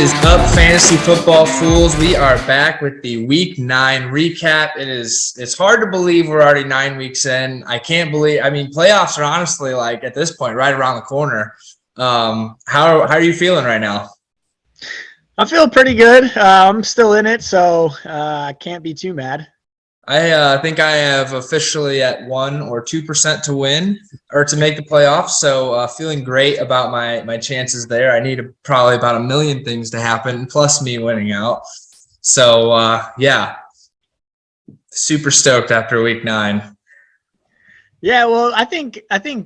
is up, fantasy football fools? We are back with the week 9 recap. It's hard to believe we're already 9 weeks in. I can't believe, playoffs are honestly like at this point right around the corner. How are you feeling right now? I'm feeling pretty good. I'm still in it, so I can't be too mad. I think I have officially at 1 or 2% to win or to make the playoffs. So feeling great about my chances there. I need probably about a million things to happen plus me winning out. So yeah, super stoked after week 9. Yeah, well, I think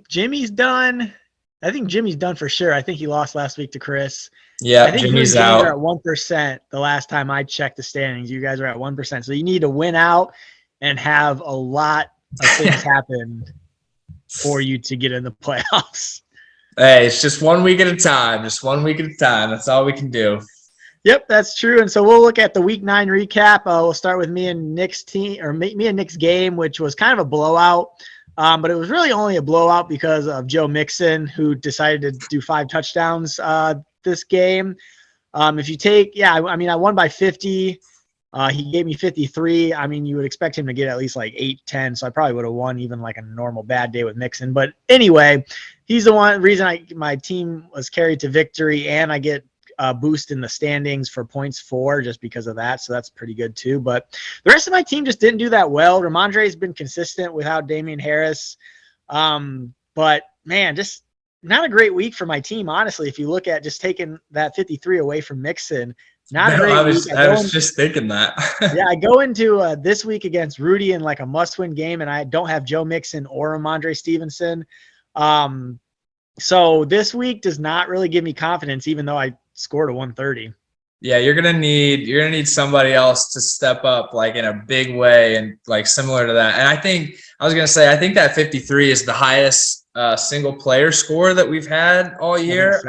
Jimmy's done. I think Jimmy's done for sure. I think he lost last week to Chris. Yeah, I think Jimmy's you and Jimmy out. are at 1% the last time I checked the standings. You guys are at 1%. So you need to win out and have a lot of things happen for you to get in the playoffs. Hey, it's just 1 week at a time. Just 1 week at a time. That's all we can do. Yep, that's true. And so we'll look at the week 9 recap. We'll start with me and Nick's team, or me and Nick's game, which was kind of a blowout. But it was really only a blowout because of Joe Mixon, who decided to do 5 touchdowns this game. If you take, I won by 50. He gave me 53. You would expect him to get at least like 8, 10. So I probably would have won even like a normal bad day with Mixon. But anyway, he's the reason my team was carried to victory, and I get a boost in the standings for points 4 just because of that. So that's pretty good too. But the rest of my team just didn't do that well. Ramondre has been consistent without Damian Harris. But man, just not a great week for my team, honestly. If you look at just taking that 53 away from Mixon, not a great week. I was just thinking that. Yeah, I go into this week against Rudy in like a must-win game, and I don't have Joe Mixon or Ramondre Stevenson. So this week does not really give me confidence, even though I scored a 130. Yeah, you're gonna need somebody else to step up like in a big way and like similar to that. And I think that 53 is the highest single player score that we've had all year.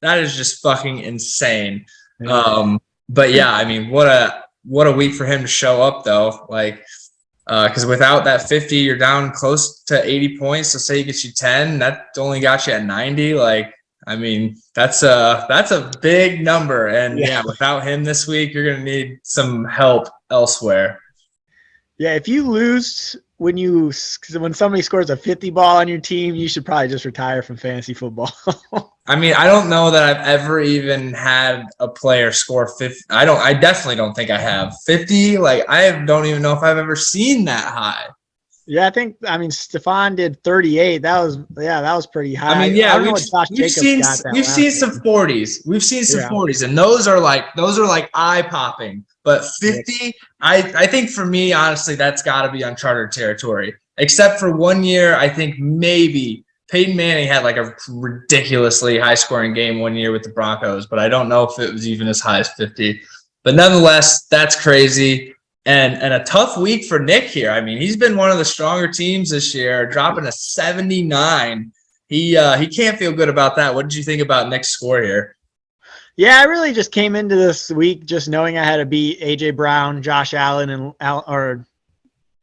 That is just fucking insane. Yeah. But yeah, what a week for him to show up though. Like, because without that 50, you're down close to 80 points. So say he gets you 10, that only got you at 90. Like, that's a big number. And yeah, without him this week, you're gonna need some help elsewhere. Yeah, if you lose when somebody scores a 50 ball on your team, you should probably just retire from fantasy football. I don't know that I've ever even had a player score 50. I definitely don't think I have 50. Like, I don't even know if I've ever seen that high. Yeah, Stephon did 38. That was pretty high. We've seen some 40s. We've seen some 40s, and those are like eye popping. But 50, I think for me, honestly, that's got to be uncharted territory. Except for 1 year, I think maybe Peyton Manning had like a ridiculously high scoring game 1 year with the Broncos, but I don't know if it was even as high as 50. But nonetheless, that's crazy. And a tough week for Nick here. He's been one of the stronger teams this year, dropping a 79. He can't feel good about that. What did you think about Nick's score here? Yeah, I really just came into this week just knowing I had to beat A.J. Brown, Josh Allen, and Alvin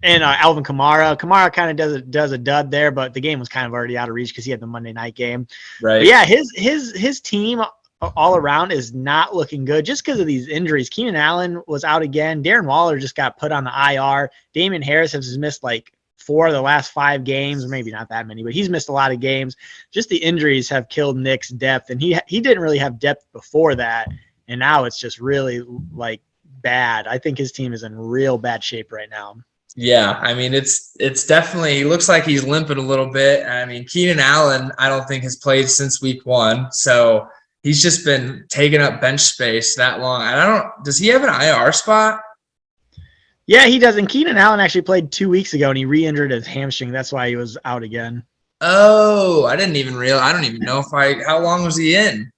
Kamara. Kamara kind of does a dud there, but the game was kind of already out of reach because he had the Monday night game. Right. But yeah, his team all around is not looking good just because of these injuries. Keenan Allen was out again. Darren Waller just got put on the IR. Damian Harris has missed like 4 of the last 5 games, or maybe not that many, but he's missed a lot of games. Just the injuries have killed Nick's depth, and he didn't really have depth before that, and now it's just really like bad. I think his team is in real bad shape right now. Yeah, it's definitely, he looks like he's limping a little bit. Keenan Allen, I don't think has played since week 1, so he's just been taking up bench space that long. And does he have an IR spot? Yeah, he does. And Keenan Allen actually played 2 weeks ago, and he re-injured his hamstring. That's why he was out again. Oh, I didn't even realize. I don't even know how long was he in?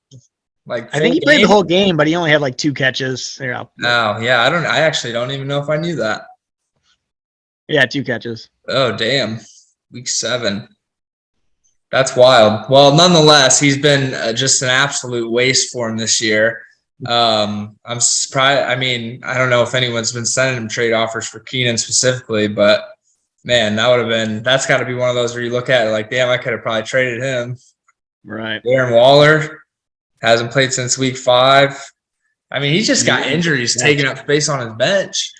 Like, I think he played the whole game, but he only had like 2 catches. Oh, yeah. I actually don't even know if I knew that. Yeah, 2 catches. Oh, damn. Week 7. That's wild. Well, nonetheless, he's been just an absolute waste for him this year. I'm surprised. I don't know if anyone's been sending him trade offers for Keenan specifically, but man, that's got to be one of those where you look at it like, damn, I could have probably traded him. Right. Darren Waller. Hasn't played since week 5. I mean, he's just got injuries taking up space on his bench.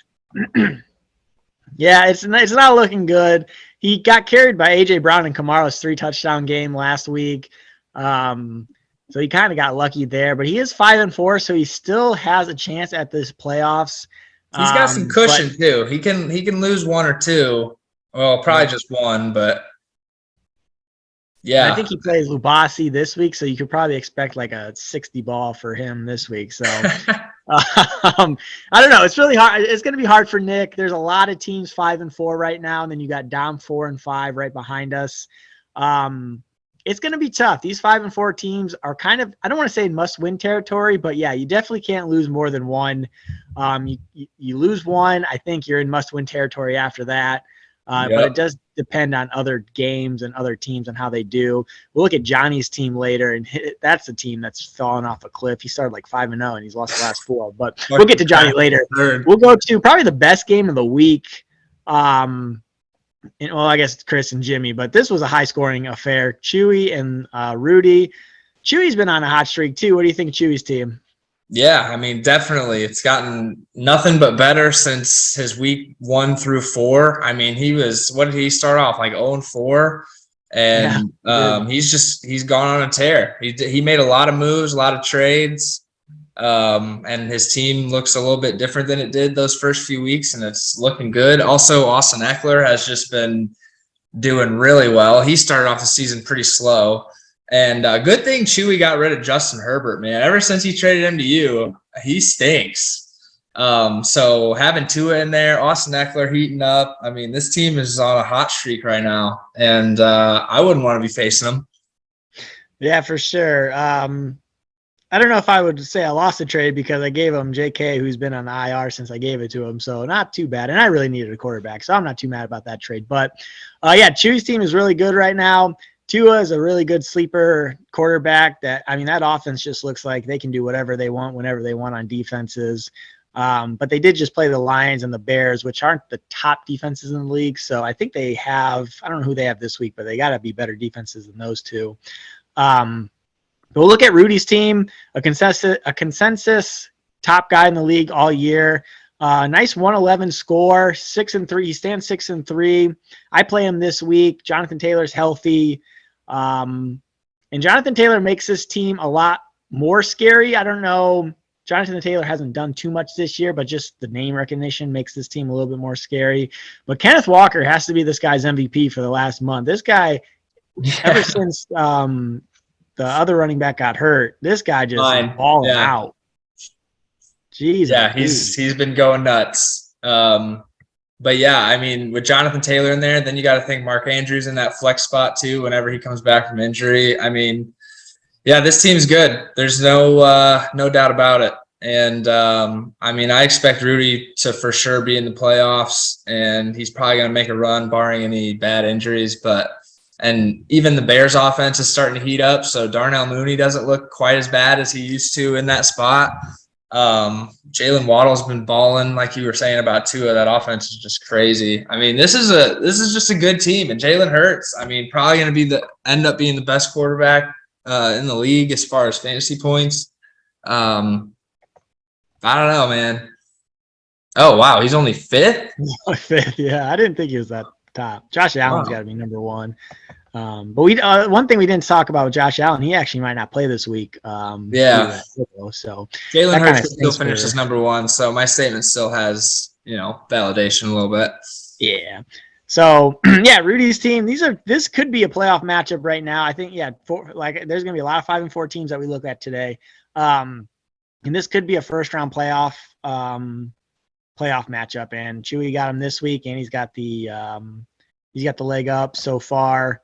Yeah, it's not looking good. He got carried by A.J. Brown and Kamara's 3-touchdown game last week. So he kind of got lucky there, but he is 5-4, so he still has a chance at this playoffs. He's got some cushion too. He can lose 1 or 2. Well, probably just 1, but yeah. I think he plays Lubasi this week, so you could probably expect like a 60 ball for him this week. So I don't know. It's really hard. It's going to be hard for Nick. There's a lot of teams 5-4 right now, and then you got Dom 4-5 right behind us. It's going to be tough. These 5-4 teams are kind of, I don't want to say must-win territory, but yeah, you definitely can't lose more than 1. You lose 1, I think you're in must-win territory after that. But it does depend on other games and other teams and how they do. We'll look at Johnny's team later, and that's a team that's fallen off a cliff. He started like 5-0, and he's lost the last 4. But we'll get to Johnny later. We'll go to probably the best game of the week. Well, I guess Chris and Jimmy, but this was a high-scoring affair. Chewy and Rudy. Chewy's been on a hot streak too. What do you think of Chewy's team? Yeah, I mean, definitely. It's gotten nothing but better since his week 1 through 4. I mean, what did he start off, like 0-4? And he's gone on a tear. He made a lot of moves, a lot of trades. And his team looks a little bit different than it did those first few weeks, and it's looking good. Also, Austin Eckler has just been doing really well. He started off the season pretty slow. And good thing Chewy got rid of Justin Herbert, man. Ever since he traded him to you, he stinks. So having Tua in there, Austin Eckler heating up. I mean, this team is on a hot streak right now, and I wouldn't want to be facing them. Yeah, for sure. I don't know if I would say I lost the trade because I gave him JK, who's been on the IR since I gave it to him. So not too bad. And I really needed a quarterback, so I'm not too mad about that trade. But, Chewy's team is really good right now. Tua is a really good sleeper quarterback that offense just looks like they can do whatever they want, whenever they want on defenses. But they did just play the Lions and the Bears, which aren't the top defenses in the league. So I think they have, I don't know who they have this week, but they got to be better defenses than those two. But we'll look at Rudy's team, a consensus top guy in the league all year. Nice 111 score, 6-3. He stands 6-3. I play him this week. Jonathan Taylor's healthy. And Jonathan Taylor makes this team a lot more scary. I don't know. Jonathan Taylor hasn't done too much this year, but just the name recognition makes this team a little bit more scary. But Kenneth Walker has to be this guy's MVP for the last month. This guy, ever since the other running back got hurt, this guy just balling out. Jeez. Yeah, he's been going nuts. But yeah, I mean, with Jonathan Taylor in there, then you got to think Mark Andrews in that flex spot too whenever he comes back from injury. I mean, yeah, this team's good. There's no doubt about it. And I expect Rudy to for sure be in the playoffs, and he's probably going to make a run barring any bad injuries. And even the Bears offense is starting to heat up, so Darnell Mooney doesn't look quite as bad as he used to in that spot. Jalen Waddle's been balling, like you were saying about Tua. That offense is just crazy. I mean, this is just a good team, and Jalen Hurts, probably going to end up being the best quarterback in the league as far as fantasy points. I don't know, man. Oh wow, he's only 5th. 5th, yeah. I didn't think he was that top. Josh Allen's got to be number 1. But we one thing we didn't talk about with Josh Allen, he actually might not play this week. So Jalen Hurts still finishes number 1, so my statement still has validation a little bit. Yeah. So Rudy's team. This could be a playoff matchup right now. I think there's gonna be a lot of 5-4 teams that we look at today, and this could be a first round playoff matchup. And Chewy got him this week, and he's got the leg up so far.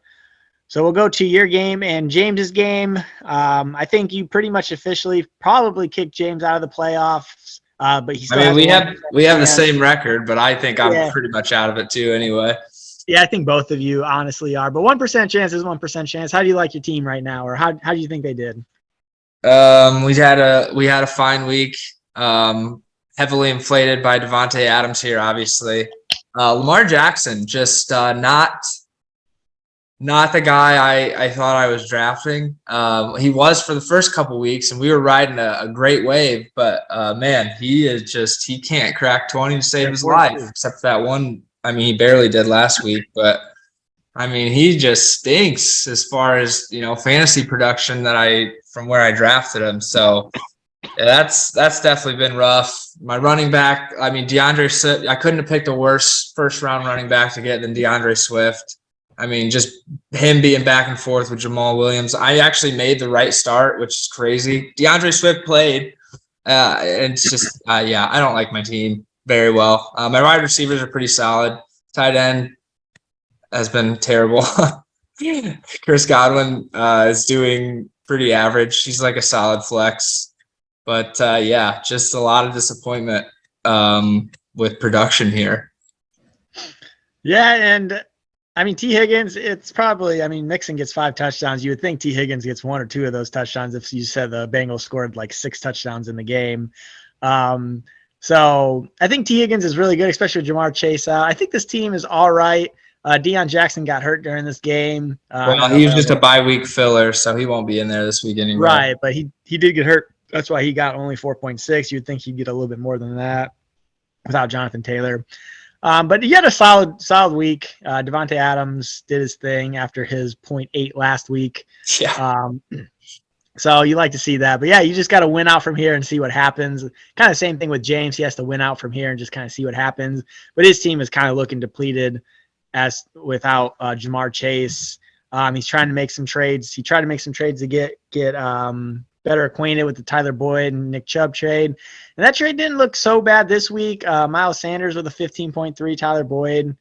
So we'll go to your game and James's game. I think you pretty much officially probably kicked James out of the playoffs. But he still we have the same record, but I think I'm pretty much out of it too anyway. Yeah, I think both of you honestly are. But 1% chance is 1% chance. How do you like your team right now, or how do you think they did? We had a fine week. Heavily inflated by Devontae Adams here, obviously. Lamar Jackson just not not the guy I thought I was drafting. He was for the first couple weeks, and we were riding a great wave. But man, he can't crack 20 to save his life, except that one. I mean, he barely did last week, but I mean, he just stinks as far as fantasy production from where I drafted him. So yeah, that's definitely been rough. My running back, I mean, I couldn't have picked a worse first round running back to get than DeAndre Swift. I mean, just him being back and forth with Jamal Williams. I actually made the right start, which is crazy. DeAndre Swift played. It's just, yeah, I don't like my team very well. My wide receivers are pretty solid. Tight end has been terrible. Chris Godwin is doing pretty average. He's like a solid flex. But yeah, just a lot of disappointment with production here. Yeah, and I mean, T. Higgins, it's probably, I mean, Mixon gets 5 touchdowns. You would think T. Higgins gets 1 or 2 of those touchdowns if you said the Bengals scored like 6 touchdowns in the game. So I think T. Higgins is really good, especially with Jamar Chase out. I think this team is all right. Deion Jackson got hurt during this game. Well, he was just a bye week filler, so he won't be in there this week anyway. Right, but he did get hurt. That's why he got only 4.6. You'd think he'd get a little bit more than that without Jonathan Taylor. But he had a solid week. Devontae Adams did his thing after his 0.8 last week. Yeah. So you like to see that. But, yeah, you just got to win out from here and see what happens. Kind of same thing with James. He has to win out from here and just kind of see what happens. But his team is kind of looking depleted as without Jamar Chase. He's trying to make some trades. He tried to make some trades to get better acquainted with the Tyler Boyd and Nick Chubb trade. And that trade didn't look so bad this week. Miles Sanders with a 15.3, Tyler Boyd,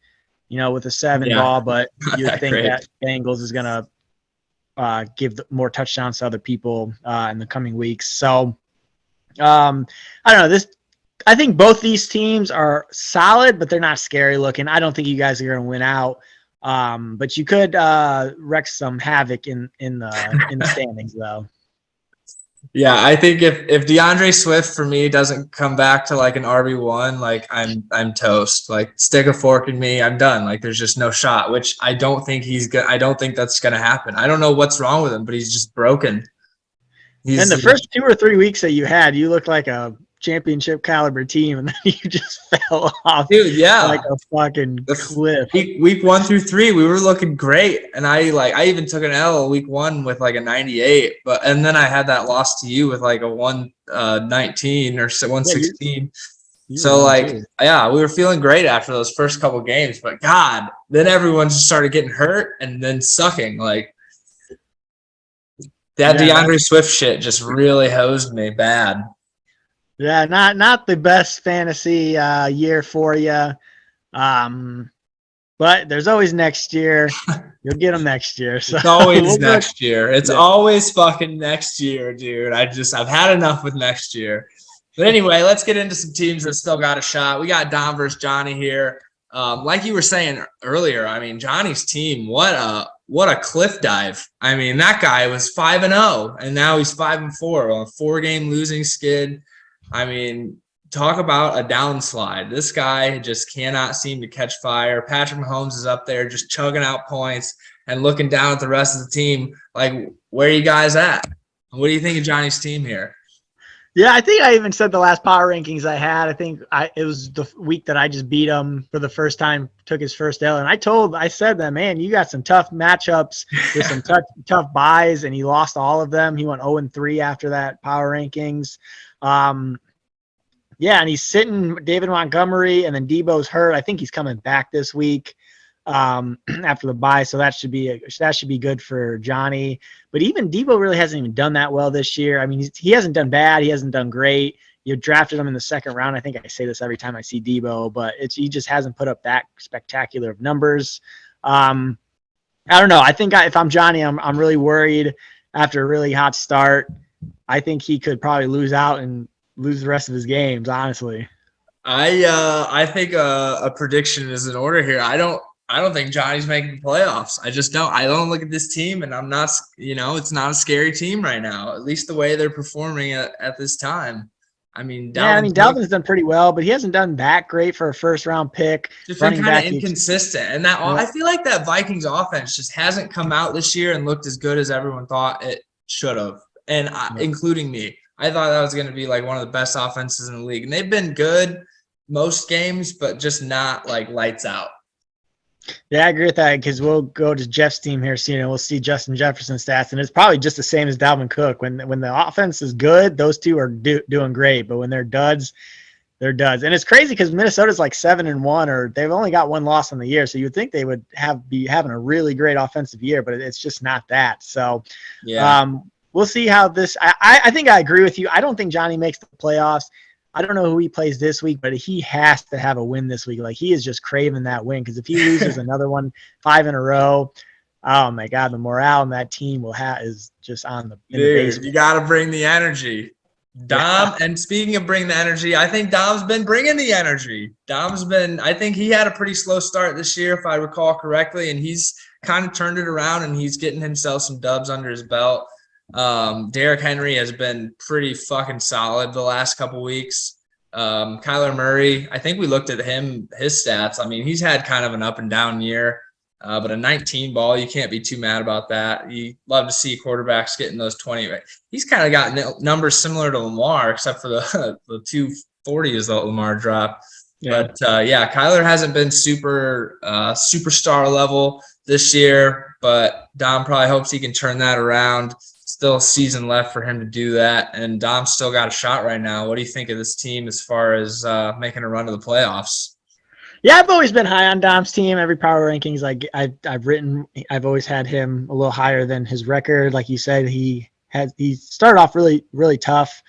with a 7 ball, but you'd think that Bengals is going to give more touchdowns to other people in the coming weeks. So I don't know. I think both these teams are solid, but they're not scary looking. I don't think you guys are going to win out. But you could wreak some havoc in the standings though. Yeah, I think if DeAndre Swift for me doesn't come back to like an RB1, like I'm toast. Like stick a fork in me, I'm done. Like there's just no shot, which I don't think I don't think that's gonna happen. I don't know what's wrong with him, but he's just broken. And the first 2 or 3 weeks that you had, you looked like a championship caliber team, and then you just fell off, dude. Yeah, like a fucking cliff. Week 1 through 3, we were looking great, and I even took an L week 1 with like a 98, and then I had that loss to you with like a 119 or 116. So like, yeah, we were feeling great after those first couple games, but God, then everyone just started getting hurt and then sucking. Like that DeAndre Swift shit just really hosed me bad. Yeah, not the best fantasy year for you, but there's always next year. You'll get them next year. So it's always next year. It's always fucking next year, dude. I've had enough with next year. But anyway, let's get into some teams that still got a shot. We got Dom versus Johnny here. Like you were saying earlier, I mean, Johnny's team, what a cliff dive. I mean, that guy was 5-0, and now he's 5-4 on a 4-game losing skid. I mean, talk about a downslide. This guy just cannot seem to catch fire. Patrick Mahomes is up there just chugging out points and looking down at the rest of the team like, where are you guys at? What do you think of Johnny's team here? Yeah, I think I even said the last power rankings I had. I think it was the week that I just beat him for the first time, took his first L. And I said that, man, you got some tough matchups with some tough buys, and he lost all of them. He went 0-3 after that power rankings. Yeah, and he's sitting David Montgomery, and then Debo's hurt. I think he's coming back this week after the bye, so that should be good for Johnny. But even Debo really hasn't even done that well this year. I mean, he hasn't done bad. He hasn't done great. You drafted him in the 2nd round. I think I say this every time I see Debo, but he just hasn't put up that spectacular of numbers. I don't know. I think if I'm Johnny, I'm really worried after a really hot start. I think he could probably lose out and lose the rest of his games, honestly. I think a prediction is in order here. I don't think Johnny's making the playoffs. I just don't. I don't look at this team, and I'm not. It's not a scary team right now. At least the way they're performing at this time. I mean, Dalvin's done pretty well, but he hasn't done that great for a first-round pick. Just been kind of inconsistent. And I feel like that Vikings offense just hasn't come out this year and looked as good as everyone thought it should have, and including me. I thought that was going to be like one of the best offenses in the league. And they've been good most games, but just not like lights out. Yeah, I agree with that because we'll go to Jeff's team here soon and we'll see Justin Jefferson stats, and it's probably just the same as Dalvin Cook. When the offense is good, those two are doing great, but when they're duds, they're duds. And it's crazy because Minnesota's like 7-1, or they've only got one loss on the year, so you'd think they would be having a really great offensive year, but it's just not that. So we'll see how this. I think I agree with you. I don't think Johnny makes the playoffs. I don't know who he plays this week, but he has to have a win this week. Like, he is just craving that win, because if he loses another one 5 in a row, oh my God, the morale in that team is just on the Dude, you got to bring the energy. Dom, and speaking of bringing the energy, I think Dom's been bringing the energy. I think he had a pretty slow start this year, if I recall correctly, and he's kind of turned it around, and he's getting himself some dubs under his belt. Derrick Henry has been pretty fucking solid the last couple weeks. Kyler Murray, I think we looked at his stats. I mean, he's had kind of an up and down year, but a 19 ball, you can't be too mad about that. You love to see quarterbacks getting those 20. He's kind of got numbers similar to Lamar, except for the 240s that Lamar dropped. Yeah. But Kyler hasn't been superstar level this year, but Dom probably hopes he can turn that around. Still a season left for him to do that, and Dom's still got a shot right now. What do you think of this team as far as making a run to the playoffs? Yeah, I've always been high on Dom's team. Every power rankings I've always had him a little higher than his record. Like you said, he started off really, really tough.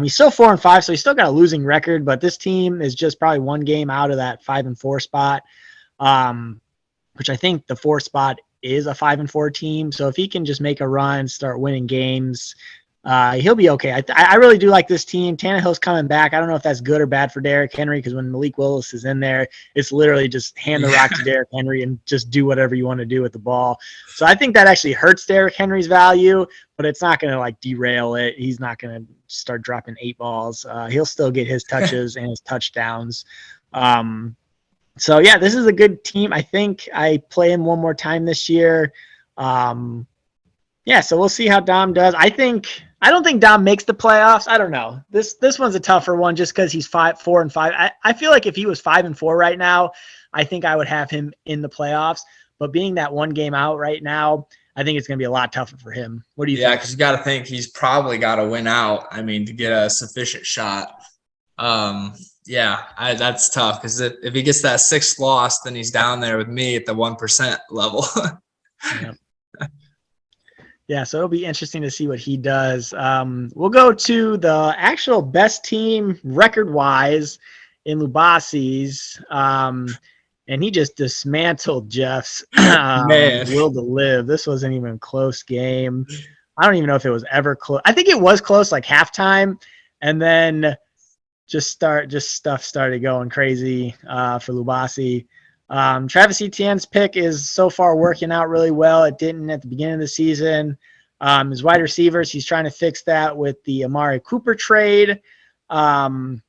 He's still 4-5, so he's still got a losing record, but this team is just probably one game out of that 5-4 spot, which I think the 4 spot is a 5-4 team. So if he can just make a run, start winning games, he'll be okay. I really do like this team. Tannehill's coming back. I don't know if that's good or bad for Derrick Henry, because when Malik Willis is in there, it's literally just hand the rock to Derrick Henry and just do whatever you want to do with the ball. So I think that actually hurts Derrick Henry's value, but it's not going to like derail it. He's not going to start dropping 8 balls. He'll still get his touches and his touchdowns. So yeah, this is a good team. I think I play him one more time this year. So we'll see how Dom does. I don't think Dom makes the playoffs. I don't know. This one's a tougher one just because he's 4-5. I feel like if he was 5-4 right now, I think I would have him in the playoffs. But being that one game out right now, I think it's going to be a lot tougher for him. What do you think? Yeah, because you got to think he's probably got to win out. I mean, to get a sufficient shot. That's tough, because if he gets that 6th loss, then he's down there with me at the 1% level. Yeah, so it'll be interesting to see what he does. We'll go to the actual best team record-wise in Lubasi's, and he just dismantled Jeff's will to live. This wasn't even a close game. I don't even know if it was ever close. I think it was close, like halftime, and then stuff started going crazy for Lubasi. Travis Etienne's pick is so far working out really well. It didn't at the beginning of the season. His wide receivers, he's trying to fix that with the Amari Cooper trade. And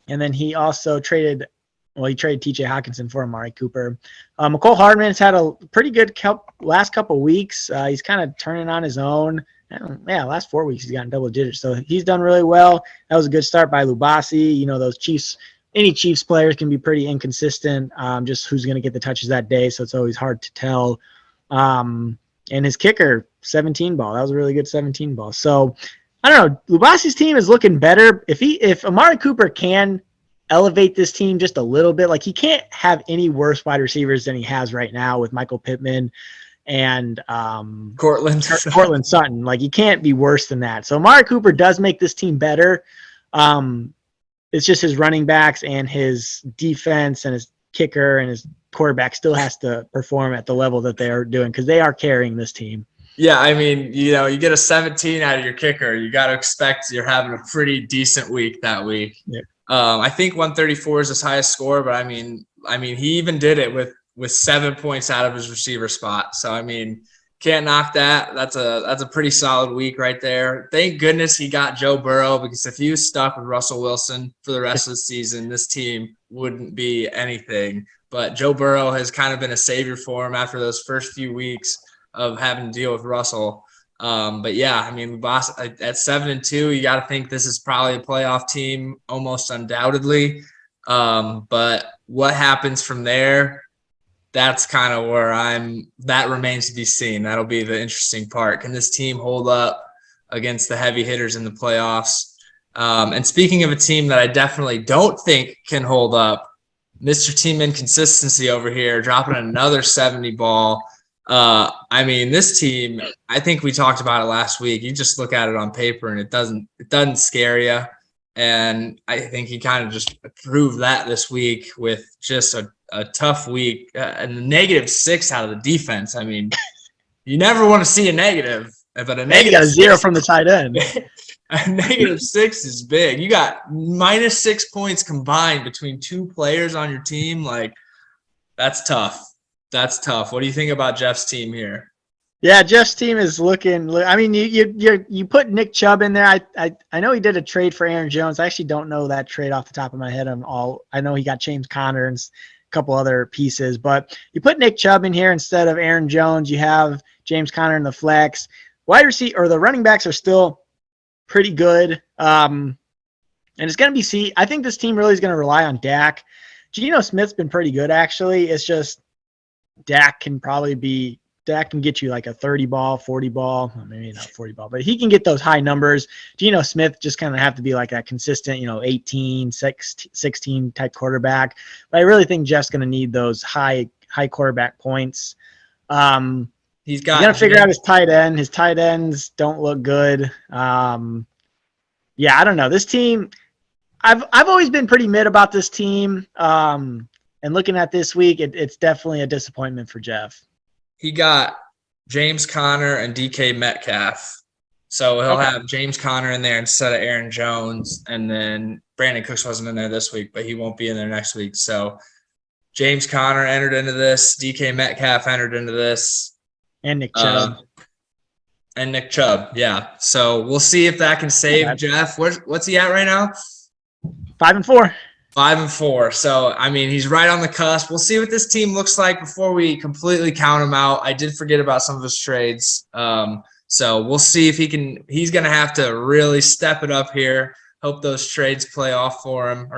then he also traded TJ Hawkinson for Amari Cooper. Mecole Hardman's had a pretty good last couple weeks. He's kind of turning on his own. Last 4 weeks he's gotten double digits. So he's done really well. That was a good start by Lubasi. You know, those Chiefs, any Chiefs players can be pretty inconsistent, just who's going to get the touches that day. So it's always hard to tell. And his kicker, 17 ball. That was a really good 17 ball. So I don't know. Lubasi's team is looking better. If Amari Cooper can elevate this team just a little bit, like, he can't have any worse wide receivers than he has right now with Michael Pittman and Cortland Sutton. Like, he can't be worse than that. So Amari Cooper does make this team better. It's just his running backs and his defense and his kicker and his quarterback still has to perform at the level that they are doing, because they are carrying this team. Yeah, I mean, you get a 17 out of your kicker, you got to expect you're having a pretty decent week that week. Yeah. I think 134 is his highest score, but I mean, he even did it with 7 points out of his receiver spot. So, I mean, Can't knock that. That's a pretty solid week right there. Thank goodness he got Joe Burrow, because if he was stuck with Russell Wilson for the rest of the season, this team wouldn't be anything. But Joe Burrow has kind of been a savior for him after those first few weeks of having to deal with Russell. But yeah, I mean, boss at 7-2, you got to think this is probably a playoff team, almost undoubtedly. But what happens from there? That's kind of where that remains to be seen. That'll be the interesting part. Can this team hold up against the heavy hitters in the playoffs? And speaking of a team that I definitely don't think can hold up, Mr. Team Inconsistency over here, dropping another 70 ball. I mean, this team, I think we talked about it last week. You just look at it on paper and it doesn't scare you. And I think he kind of just proved that this week with just a tough week, and -6 out of the defense. I mean, you never want to see a negative, but a negative got a 0 from the tight end. A -6 is big. You got -6 points combined between two players on your team. Like, that's tough. That's tough. What do you think about Jeff's team here? Yeah, Jeff's team is looking. I mean, you put Nick Chubb in there. I know he did a trade for Aaron Jones. I actually don't know that trade off the top of my head. I know he got James Conner and a couple other pieces, but you put Nick Chubb in here instead of Aaron Jones. You have James Conner in the flex. Wide receiver or the running backs are still pretty good. And it's going to be I think this team really is going to rely on Dak. Geno Smith's been pretty good, actually. It's just Dak can get you like a 30 ball, 40 ball, well, maybe not 40 ball, but he can get those high numbers. Geno Smith just kind of have to be like that consistent, 18, 16 type quarterback. But I really think Jeff's going to need those high quarterback points. He's got to figure out his tight end. His tight ends don't look good. Yeah, I don't know. This team, I've always been pretty mid about this team. And looking at this week, it's definitely a disappointment for Jeff. He got James Conner and DK Metcalf. So he'll have James Conner in there instead of Aaron Jones. And then Brandon Cooks wasn't in there this week, but he won't be in there next week. So James Conner entered into this. DK Metcalf entered into this. And Nick Chubb. Yeah. So we'll see if that can save Jeff. What's he at right now? 5-4. 5-4. So, I mean, he's right on the cusp. We'll see what this team looks like before we completely count him out. I did forget about some of his trades. So we'll see if he's going to have to really step it up here. Hope those trades pay off for him.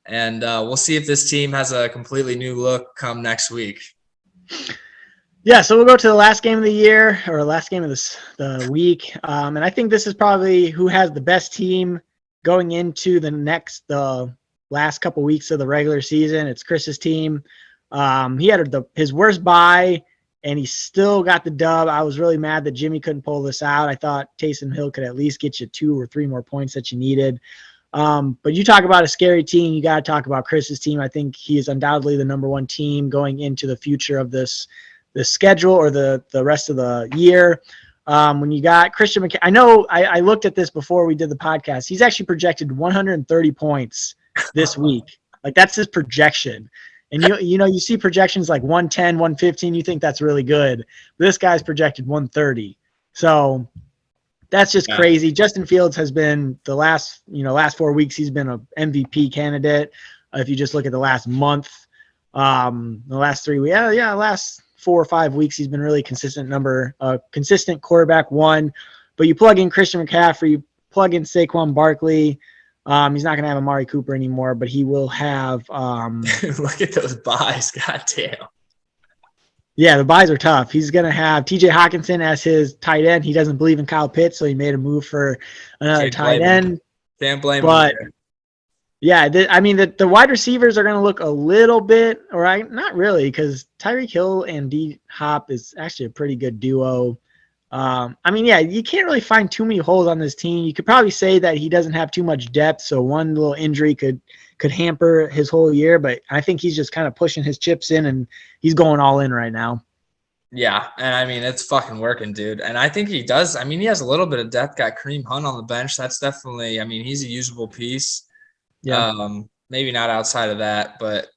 And we'll see if this team has a completely new look come next week. Yeah, so we'll go to the last game of the year, or last game of the week. And I think this is probably who has the best team going into the last couple weeks of the regular season. It's Chris's team. He had his worst bye, and he still got the dub. I was really mad that Jimmy couldn't pull this out. I thought Taysom Hill could at least get you 2 or 3 more points that you needed. But you talk about a scary team, you got to talk about Chris's team. I think he is undoubtedly the number one team going into the future of the schedule or the rest of the year. When you got Christian McCaffrey, I know I looked at this before we did the podcast. He's actually projected 130 points this week. Like, that's his projection. And you see projections like 110, 115, you think that's really good. But this guy's projected 130. So that's just crazy. Justin Fields has been the last 4 weeks, he's been an MVP candidate. If you just look at the last month, the last 3 weeks, last 4 or 5 weeks, he's been really consistent quarterback one. But you plug in Christian McCaffrey, you plug in Saquon Barkley. He's not going to have Amari Cooper anymore, but he will have. Look at those buys. Goddamn. Yeah, the buys are tough. He's going to have TJ Hawkinson as his tight end. He doesn't believe in Kyle Pitts, so he made a move for another tight end. Can't blame him. Yeah, the wide receivers are going to look a little bit, not really, because Tyreek Hill and D-Hop is actually a pretty good duo. You can't really find too many holes on this team. You could probably say that he doesn't have too much depth, so one little injury could hamper his whole year, but I think he's just kind of pushing his chips in, and he's going all in right now. Yeah, and it's fucking working, dude. And I think he does. He has a little bit of depth. Got Kareem Hunt on the bench. That's definitely, he's a usable piece. Yeah. Maybe not outside of that, but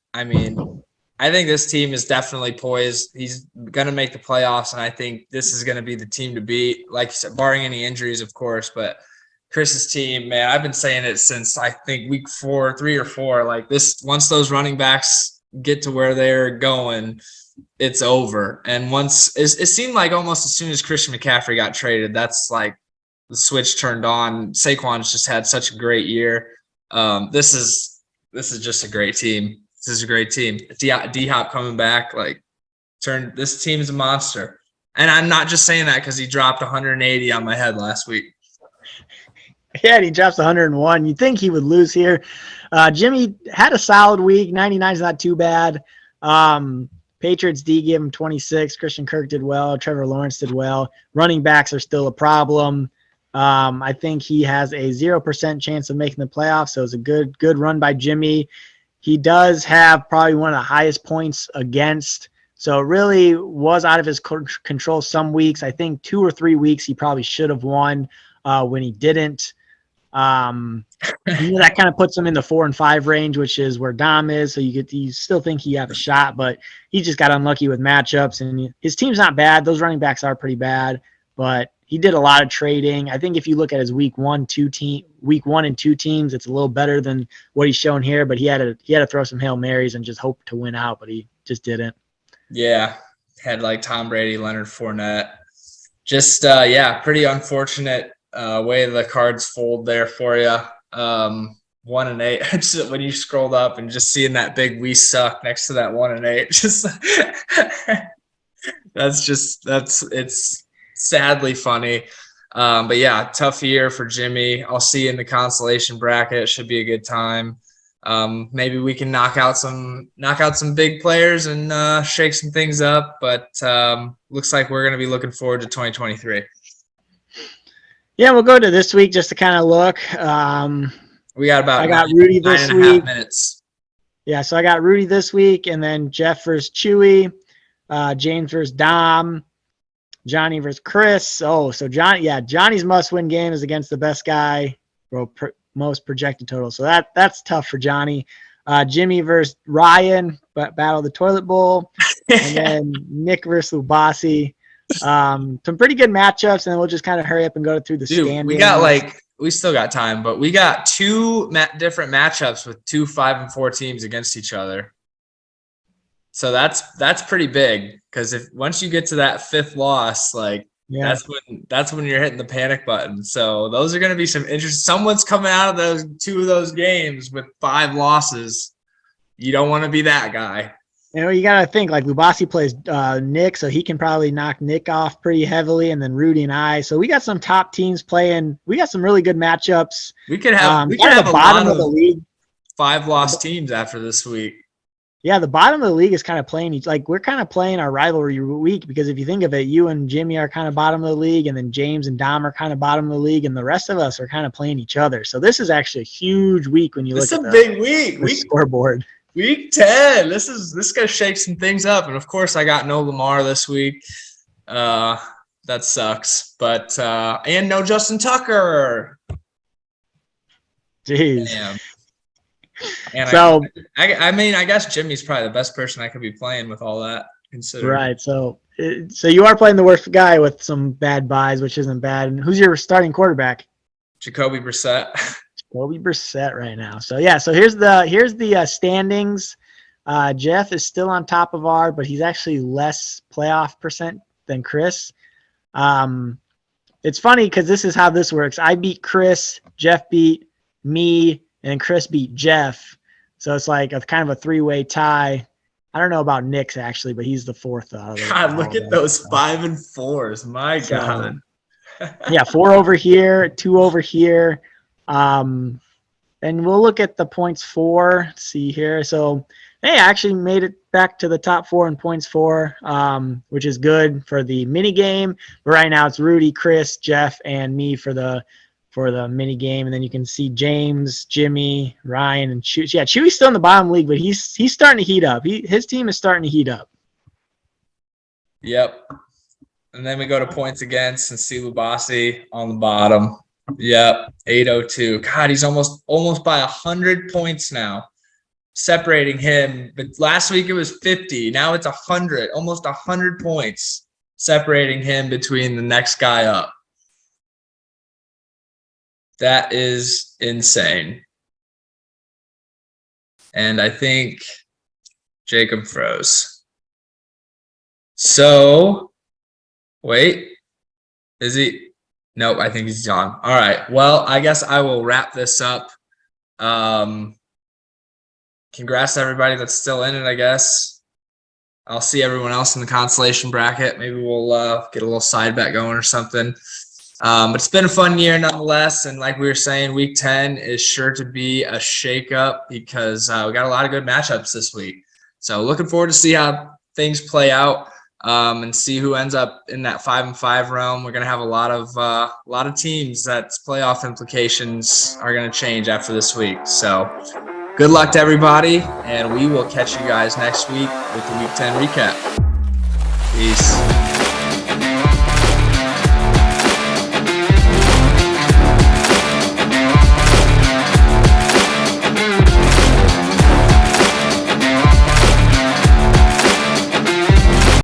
I think this team is definitely poised. He's going to make the playoffs, and I think this is going to be the team to beat, like you said, barring any injuries, of course. But Chris's team, man, I've been saying it since I think week 3 or 4. Like this, once those running backs get to where they're going, it's over. And once it seemed like almost as soon as Christian McCaffrey got traded, that's like the switch turned on. Saquon's just had such a great year. This is just a great team. This is a great team. D-Hop coming back, like this team is a monster. And I'm not just saying that because he dropped 180 on my head last week. Yeah, and he drops 101. You'd think he would lose here. Jimmy had a solid week. 99 is not too bad. Patriots D gave him 26. Christian Kirk did well. Trevor Lawrence did well. Running backs are still a problem. I think he has a 0% chance of making the playoffs, so it's a good run by Jimmy. He does have probably one of the highest points against, so it really was out of his control some weeks. I think 2 or 3 weeks he probably should have won when he didn't. That kind of puts him in the 4 and 5 range, which is where Dom is. So you still think you have a shot, but he just got unlucky with matchups. And his team's not bad; those running backs are pretty bad, but he did a lot of trading. I think if you look at his week 1 and 2 teams, it's a little better than what he's shown here. But he had to throw some Hail Marys and just hope to win out, but he just didn't. Yeah, had like Tom Brady, Leonard Fournette. Just pretty unfortunate way the cards fold there for you. 1 and 8. Just when you scrolled up and just seeing that big "we suck" next to that 1 and 8, just it's sadly funny. But yeah, tough year for Jimmy. I'll see you in the consolation bracket. It should be a good time. Maybe we can knock out some big players and shake some things up. But looks like we're going to be looking forward to 2023. Yeah, we'll go to this week just to kind of look. We got about I got Rudy this week. 9.5 minutes. Yeah, so I got Rudy this week, and then Jeff versus Chewy, James versus Dom, Johnny versus Chris. Oh, so Johnny's must-win game is against the best guy, most projected total. So that's tough for Johnny. Jimmy versus Ryan, battle of the toilet bowl, and then Nick versus Lubasi. Some pretty good matchups, and then we'll just kind of hurry up and go through the standings. We still got time, but we got 2 different matchups with 2 5 and 4 teams against each other. So that's pretty big, because once you get to that 5th loss, that's when you're hitting the panic button. So those are going to be some interesting. Someone's coming out of those 2 of those games with 5 losses. You don't want to be that guy. You got to think, like, Lubasi plays Nick, so he can probably knock Nick off pretty heavily, and then Rudy and I. So we got some top teams playing. We got some really good matchups. We could have the bottom of the league 5-loss teams after this week. Yeah, the bottom of the league is kind of playing we're kind of playing our rivalry week, because if you think of it, you and Jimmy are kind of bottom of the league, and then James and Dom are kind of bottom of the league, and the rest of us are kind of playing each other. So this is actually a huge week when you look at the big week. Scoreboard. Week 10. This is gonna shake some things up, and of course, I got no Lamar this week. That sucks, but and no Justin Tucker. Jeez. Damn. And so I guess Jimmy's probably the best person I could be playing with all that considered. Right. So you are playing the worst guy with some bad buys, which isn't bad. And who's your starting quarterback? Jacoby Brissett. Jacoby Brissett right now. So yeah, so here's the standings. Jeff is still on top of but he's actually less playoff percent than Chris. It's funny because this is how this works. I beat Chris, Jeff beat me, and Chris beat Jeff. So it's like a kind of a 3-way tie. I don't know about Nick's actually, but he's the 4th. God, look at those 5 and 4s. My God. Yeah, 4 over here, 2 over here. And we'll look at the points for. Let's see here. So they actually made it back to the top 4 in points for, which is good for the mini game. But right now it's Rudy, Chris, Jeff, and me for the mini game. And then you can see James, Jimmy, Ryan, and Chewy. Yeah, Chewy's still in the bottom league, but he's starting to heat up. His team is starting to heat up. Yep. And then we go to points against and see Lubasi on the bottom. Yep, 802. God, he's almost by 100 points now. separating him. But last week it was 50. Now it's 100, almost 100 points separating him between the next guy up. That is insane. And I think Jacob froze. So, wait, is he? Nope, I think he's gone. All right. Well, I guess I will wrap this up. Congrats to everybody that's still in it, I guess. I'll see everyone else in the consolation bracket. Maybe we'll get a little side bet going or something. But it's been a fun year nonetheless. And like we were saying, week 10 is sure to be a shakeup because we got a lot of good matchups this week. So looking forward to see how things play out and see who ends up in that 5-5 realm. We're going to have a lot of teams that's playoff implications are going to change after this week. So good luck to everybody, and we will catch you guys next week with the Week 10 recap. Peace.